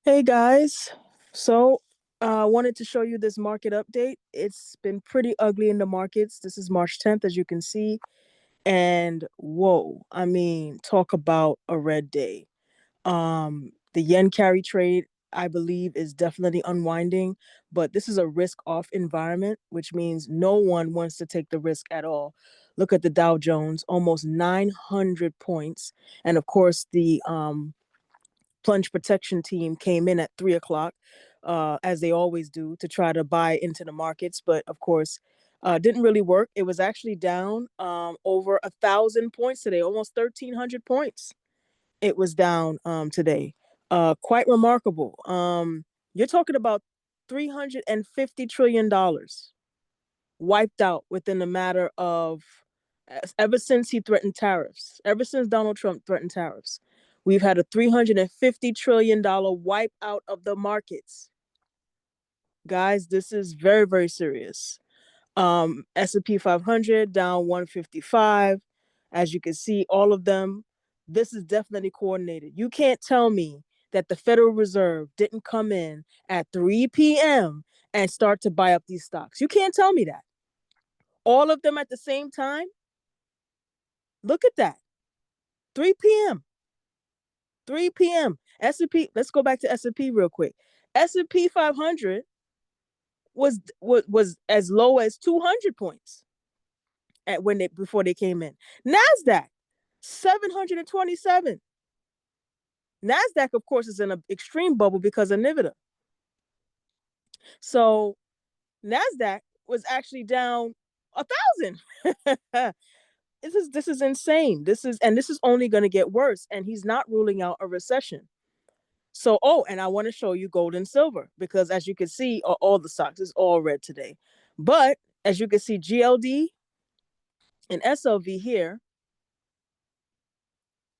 Hey guys, so I wanted to show you this market update. It's been pretty ugly in the markets. This is March 10th, as you can see. And whoa, I mean, talk about a red day. The yen carry trade, I believe, is definitely unwinding, but this is a risk-off environment, which means no one wants to take the risk at all. Look at the Dow Jones, almost 900 points. And of course, the plunge protection team came in at 3 o'clock, as they always do, to try to buy into the markets. But of course, didn't really work. It was actually down over 1,000 points today, almost 1,300 points. It was down today. Quite remarkable. You're talking about $350 trillion wiped out within a matter of, ever since he threatened tariffs, ever since Donald Trump threatened tariffs, we've had a $350 trillion wipe out of the markets. Guys, this is very, very serious. S&P 500 down 155. As you can see, all of them, this is definitely coordinated. You can't tell me that the Federal Reserve didn't come in at 3 p.m. and start to buy up these stocks. You can't tell me that. All of them at the same time. Look at that. 3 p.m. 3 p.m. S&P, let's go back to S&P real quick. S&P 500 was as low as 200 points at when they before they came in. Nasdaq 727. Nasdaq, of course, is in an extreme bubble because of Nvidia. So Nasdaq was actually down 1,000. This is insane. This is only going to get worse. And he's not ruling out a recession. So, oh, and I want to show you gold and silver because, as you can see, all the stocks is all red today. But as you can see, GLD and SLV here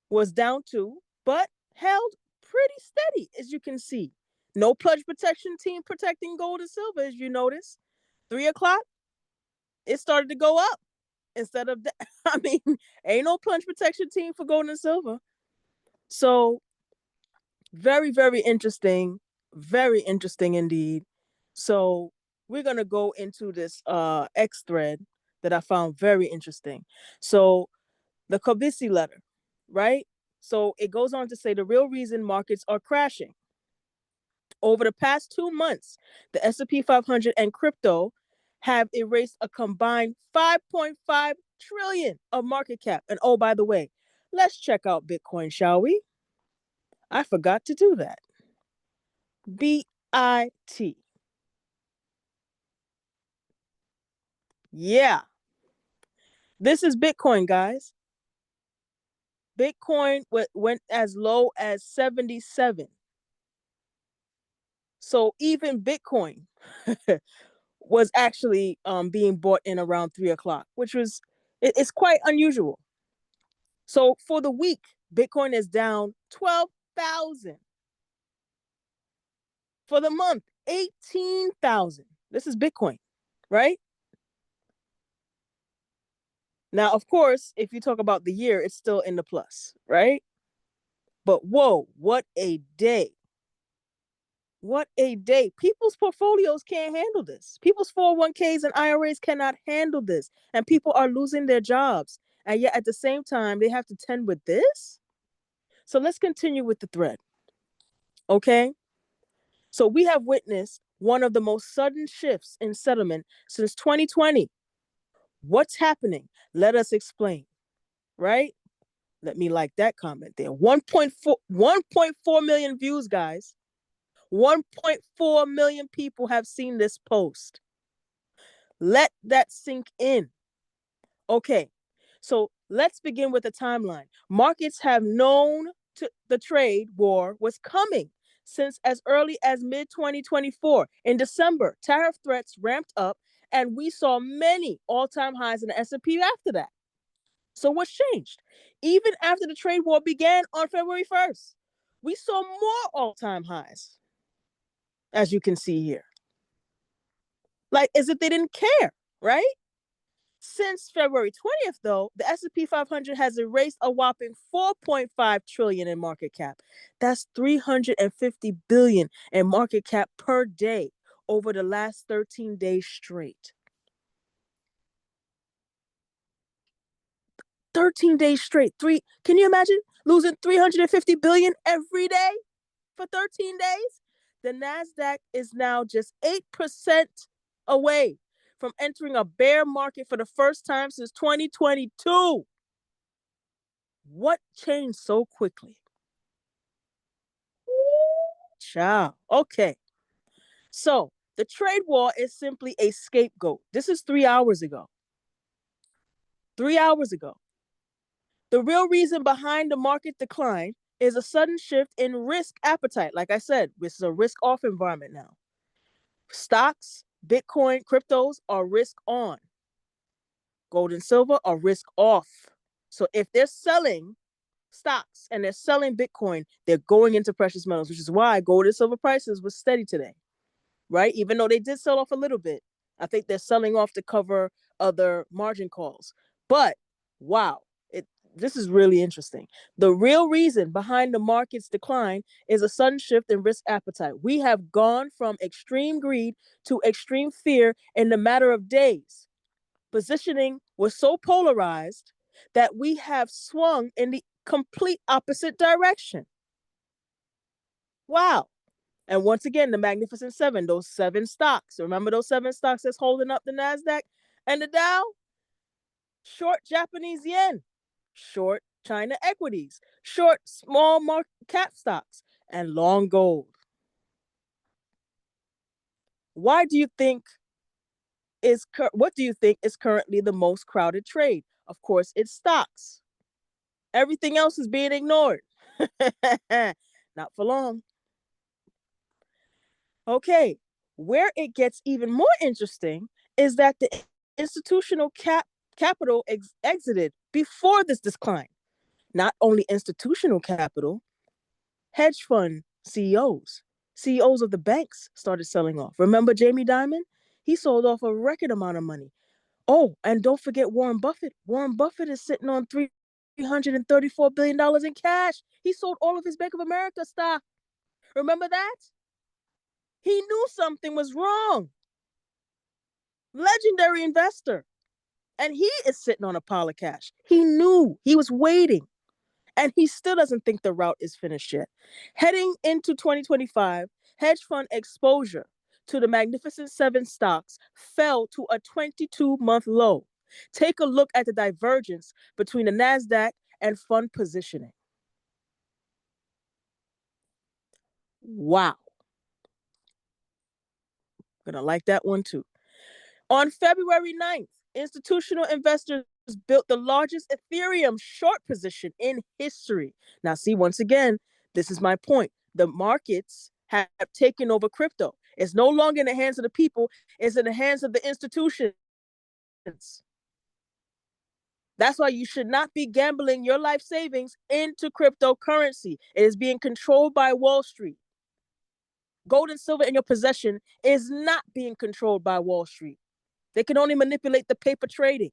was down too, but held pretty steady, as you can see. No pledge protection team protecting gold and silver, as you notice. 3 o'clock, it started to go up instead of that. I mean, ain't no plunge protection team for gold and silver. So very, very interesting. Very interesting indeed. So we're gonna go into this X thread that I found very interesting. So the Kobisi letter, right? So it goes on to say the real reason markets are crashing. Over the past 2 months, the S&P 500 and crypto have erased a combined 5.5 trillion of market cap. And oh, by the way, let's check out Bitcoin, shall we? I forgot to do that. BIT. Yeah, this is Bitcoin, guys. Bitcoin went as low as 77. So even Bitcoin was actually being bought in around 3 o'clock, which was it's quite unusual. So for the week, Bitcoin is down 12,000. For the month, 18,000. This is Bitcoin, right? Now, of course, if you talk about the year, it's still in the plus, right? But whoa, what a day. What a day. People's portfolios can't handle this. People's 401ks and IRAs cannot handle this. And people are losing their jobs. And yet at the same time, they have to tend with this. So let's continue with the thread. Okay. So we have witnessed one of the most sudden shifts in settlement since 2020. What's happening? Let us explain, right? Let me like that comment there. 1.4 million views, guys. 1.4 million people have seen this post. Let that sink in. Okay, so let's begin with the timeline. Markets have known the trade war was coming since as early as mid 2024. In December, tariff threats ramped up, and we saw many all-time highs in the S&P after that. So what's changed? Even after the trade war began on February 1st, we saw more all-time highs, as you can see here. Like as if they didn't care, right? Since February 20th, though, the S&P 500 has erased a whopping 4.5 trillion in market cap. That's 350 billion in market cap per day over the last 13 days straight. 13 days straight. Can you imagine losing 350 billion every day for 13 days? The Nasdaq is now just 8% away from entering a bear market for the first time since 2022. What changed so quickly? Ciao. Okay. So the trade war is simply a scapegoat. This is 3 hours ago. 3 hours ago. The real reason behind the market decline is a sudden shift in risk appetite. Like I said, this is a risk off environment now. Stocks, Bitcoin, cryptos are risk on. Gold and silver are risk off. So if they're selling stocks and they're selling Bitcoin, they're going into precious metals, which is why gold and silver prices was steady today, right? Even though they did sell off a little bit. I think they're selling off to cover other margin calls. But wow, this is really interesting. The real reason behind the market's decline is a sudden shift in risk appetite. We have gone from extreme greed to extreme fear in the matter of days. Positioning was so polarized that we have swung in the complete opposite direction. Wow. And once again, the Magnificent Seven, those seven stocks. Remember those seven stocks that's holding up the NASDAQ and the Dow? Short Japanese yen, short China equities, short small market cap stocks, and long gold. Why do you think what do you think is currently the most crowded trade? Of course, it's stocks. Everything else is being ignored. Not for long. Okay, where it gets even more interesting is that the institutional capital exited before this decline. Not only institutional capital, hedge fund CEOs of the banks started selling off. Remember Jamie Dimon? He sold off a record amount of money. Oh, and don't forget Warren Buffett. Warren Buffett is sitting on $334 billion in cash. He sold all of his Bank of America stock. Remember that? He knew something was wrong. Legendary investor. And he is sitting on a pile of cash. He knew. He was waiting. And he still doesn't think the route is finished yet. Heading into 2025, hedge fund exposure to the Magnificent Seven stocks fell to a 22-month low. Take a look at the divergence between the NASDAQ and fund positioning. Wow. Gonna like that one too. On February 9th, institutional investors built the largest Ethereum short position in history. Now, see, once again, this is my point. The markets have taken over crypto. It's no longer in the hands of the people, it's in the hands of the institutions. That's why you should not be gambling your life savings into cryptocurrency. It is being controlled by Wall Street. Gold and silver in your possession is not being controlled by Wall Street. They can only manipulate the paper trading.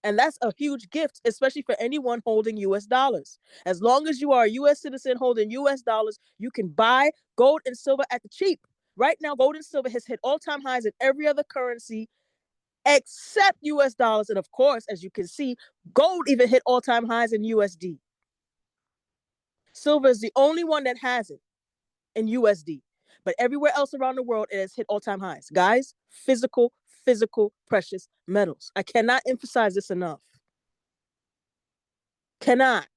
And that's a huge gift, especially for anyone holding US dollars. As long as you are a US citizen holding US dollars, you can buy gold and silver at the cheap. Right now, gold and silver has hit all-time highs in every other currency except US dollars. And of course, as you can see, gold even hit all-time highs in USD. Silver is the only one that hasn't in USD. But everywhere else around the world, it has hit all-time highs. Guys, physical precious metals. I cannot emphasize this enough. Cannot.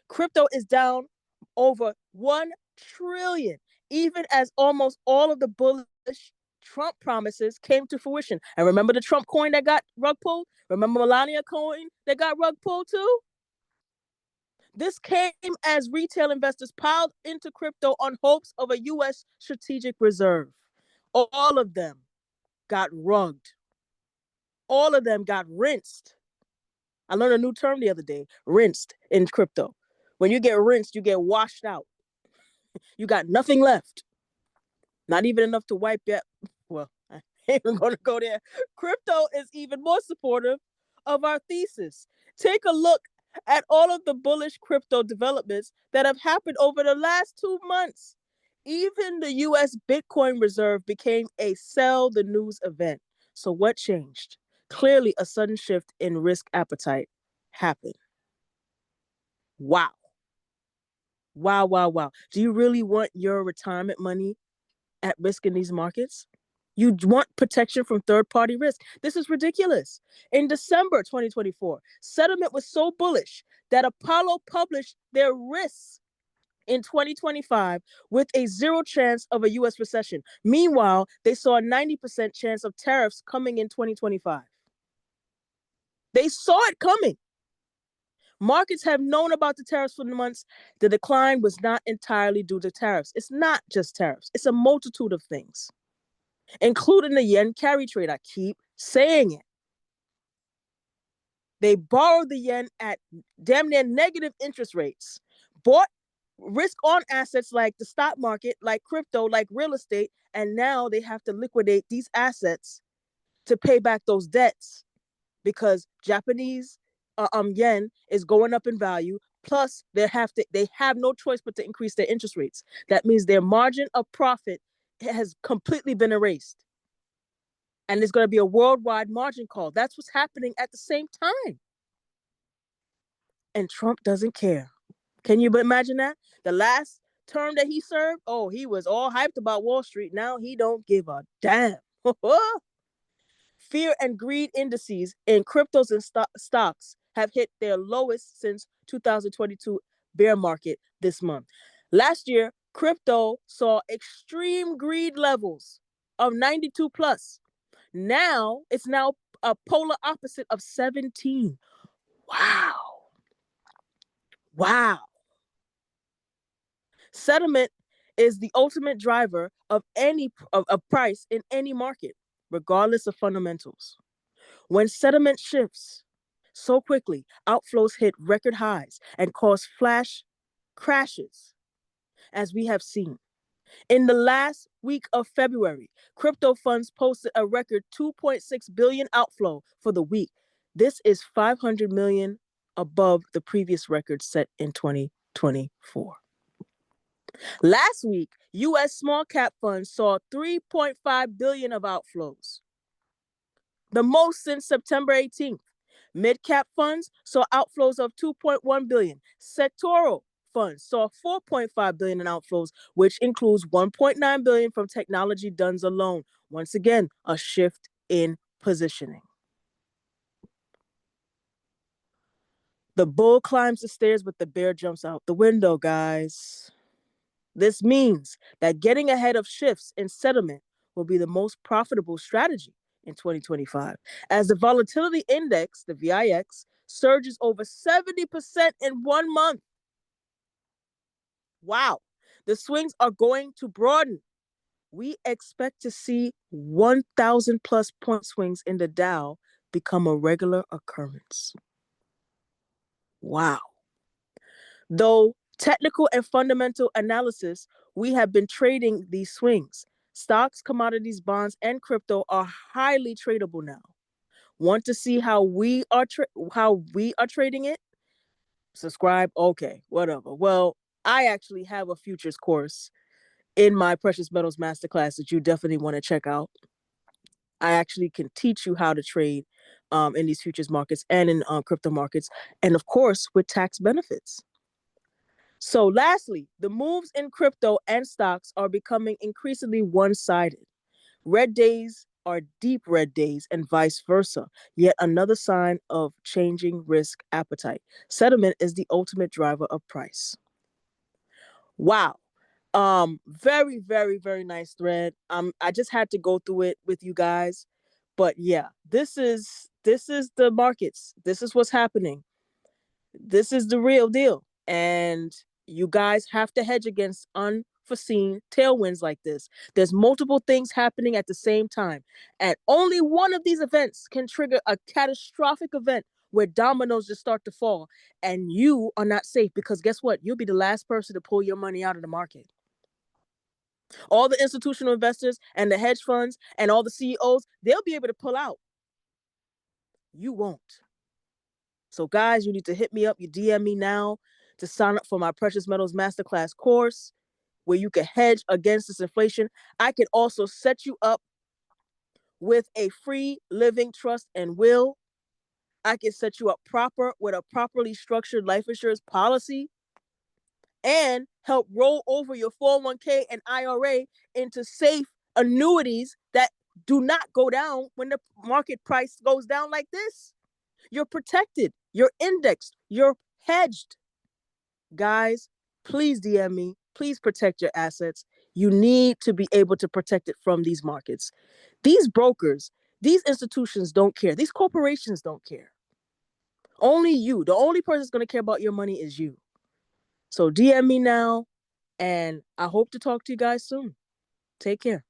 Crypto is down over 1 trillion, even as almost all of the bullish Trump promises came to fruition. And remember the Trump coin that got rug pulled? Remember Melania coin that got rug pulled too? This came as retail investors piled into crypto on hopes of a U.S. strategic reserve. All of them got rugged. All of them got rinsed. I learned a new term the other day, rinsed in crypto. When you get rinsed, you get washed out. You got nothing left. Not even enough to wipe it. Well, Ain't even going to go there. Crypto is even more supportive of our thesis. Take a look at all of the bullish crypto developments that have happened over the last 2 months. Even the US Bitcoin reserve became a sell the news event. So, what changed? Clearly, a sudden shift in risk appetite happened. Wow. Wow, wow, wow. Do you really want your retirement money at risk in these markets? You want protection from third party risk. This is ridiculous. In December 2024, sentiment was so bullish that Apollo published their risks in 2025 with a zero chance of a US recession. Meanwhile, they saw a 90% chance of tariffs coming in 2025. They saw it coming. Markets have known about the tariffs for months. The decline was not entirely due to tariffs. It's not just tariffs, it's a multitude of things, including the yen carry trade. I keep saying it. They borrowed the yen at damn near negative interest rates, bought risk on assets like the stock market, like crypto, like real estate, and now they have to liquidate these assets to pay back those debts because Japanese yen is going up in value. Plus, they have no choice but to increase their interest rates. That means their margin of profit has completely been erased. And there's going to be a worldwide margin call. That's what's happening at the same time. And Trump doesn't care. Can you imagine that? The last term that he served, oh, he was all hyped about Wall Street. Now he don't give a damn. Fear and greed indices in cryptos and stocks have hit their lowest since 2022 bear market this month. Last year, crypto saw extreme greed levels of 92 plus. Now it's now a polar opposite of 17. Wow. Wow. Sentiment is the ultimate driver of any of price in any market, regardless of fundamentals. When sentiment shifts so quickly, outflows hit record highs and cause flash crashes, as we have seen. In the last week of February, crypto funds posted a record 2.6 billion outflow for the week. This is 500 million above the previous record set in 2024. Last week, US small cap funds saw 3.5 billion of outflows, the most since September 18th. Mid cap funds saw outflows of 2.1 billion. Sectoral funds saw 4.5 billion in outflows, which includes 1.9 billion from technology duns alone. Once again, a shift in positioning. The bull climbs the stairs, but the bear jumps out the window, guys. This means that getting ahead of shifts in sentiment will be the most profitable strategy in 2025, as the volatility index, the VIX, surges over 70% in 1 month. Wow. The swings are going to broaden. We expect to see 1,000 plus point swings in the Dow become a regular occurrence. Wow. Though technical and fundamental analysis, we have been trading these swings. Stocks, commodities, bonds, and crypto are highly tradable now. Want to see how we are trading it? Subscribe. Okay, whatever. Well, I actually have a futures course in my precious metals masterclass that you definitely want to check out. I actually can teach you how to trade in these futures markets and in crypto markets, and of course with tax benefits. So lastly, the moves in crypto and stocks are becoming increasingly one-sided. Red days are deep red days and vice versa, yet another sign of changing risk appetite. Sentiment is the ultimate driver of price. Wow. Very, very, very nice thread. I just had to go through it with you guys. But yeah, this is the markets. This is what's happening. This is the real deal. And you guys have to hedge against unforeseen tailwinds like this. There's multiple things happening at the same time. And only one of these events can trigger a catastrophic event where dominoes just start to fall. And you are not safe because guess what? You'll be the last person to pull your money out of the market. All the institutional investors and the hedge funds and all the CEOs, they'll be able to pull out. You won't. So guys, you need to hit me up. You DM me now to sign up for my Precious Metals Masterclass course where you can hedge against this inflation. I can also set you up with a free living trust and will. I can set you up proper with a properly structured life insurance policy and help roll over your 401k and IRA into safe annuities that do not go down when the market price goes down like this. You're protected, you're indexed, you're hedged. Guys, please DM me. Please protect your assets. You need to be able to protect it from these markets. These brokers, these institutions don't care. These corporations don't care. Only you. The only person that's going to care about your money is you. So DM me now, and I hope to talk to you guys soon. Take care.